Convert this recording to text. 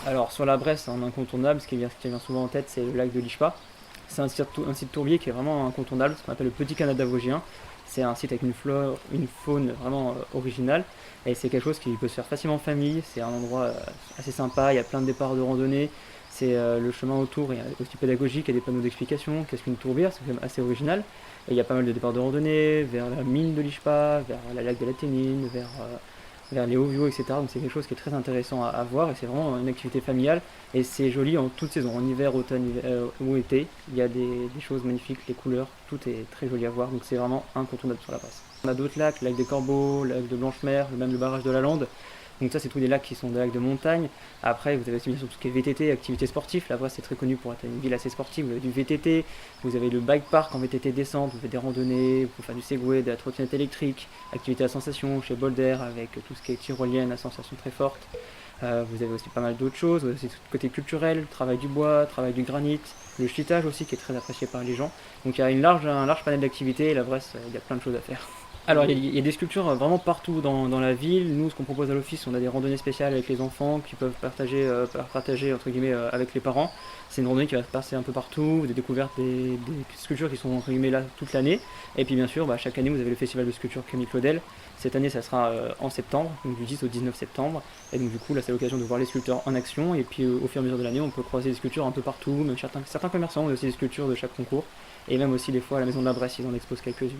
Alors sur la Bresse, un incontournable, ce qui vient souvent en tête, c'est le lac de l'Ishpa. C'est un site tourbier qui est vraiment incontournable, ce qu'on appelle le Petit Canada vosgien. C'est un site avec une flore, une faune vraiment originale, et c'est quelque chose qui peut se faire facilement en famille. C'est un endroit assez sympa, il y a plein de départs de randonnée. C'est le chemin autour est aussi pédagogique, il y a des panneaux d'explication. Qu'est-ce qu'une tourbière? C'est quand même assez original. Et il y a pas mal de départs de randonnée vers la mine de l'Ishpa, vers la lac de la Ténine, vers les Hauts-Viaux, etc. Donc c'est quelque chose qui est très intéressant à voir et c'est vraiment une activité familiale et c'est joli en toute saison, en hiver, automne ou été. Il y a des choses magnifiques, les couleurs, tout est très joli à voir, donc c'est vraiment incontournable sur la Bresse. On a d'autres lacs, le lac des Corbeaux, le lac de Blanchemer, même le barrage de la Lande. Donc ça c'est tous des lacs qui sont des lacs de montagne. Après vous avez aussi bien sûr tout ce qui est VTT, activités sportives. La Bresse c'est très connu pour être une ville assez sportive. Vous avez du VTT, vous avez le bike park en VTT descente, vous faites des randonnées, vous pouvez faire du Segway, de la trottinette électrique, activité à sensation chez Boulder avec tout ce qui est tyrolienne à sensation très forte. Vous avez aussi pas mal d'autres choses, vous avez aussi tout le côté culturel, travail du bois, travail du granit, le chitage aussi qui est très apprécié par les gens. Donc il y a un large panel d'activités et la Bresse, il y a plein de choses à faire. Alors, il y a des sculptures vraiment partout dans la ville. Nous, ce qu'on propose à l'office, on a des randonnées spéciales avec les enfants qui peuvent partager entre guillemets, avec les parents. C'est une randonnée qui va se passer un peu partout, des découvertes, des sculptures qui sont entre guillemets là toute l'année. Et puis, bien sûr, chaque année, vous avez le festival de sculpture Camille Claudel. Cette année, ça sera en septembre, donc du 10 au 19 septembre. Et donc, du coup, là, c'est l'occasion de voir les sculpteurs en action. Et puis, au fur et à mesure de l'année, on peut croiser des sculptures un peu partout. Même certains commerçants ont aussi des sculptures de chaque concours. Et même aussi, des fois, à la Maison de la Bresse, ils en exposent quelques-unes.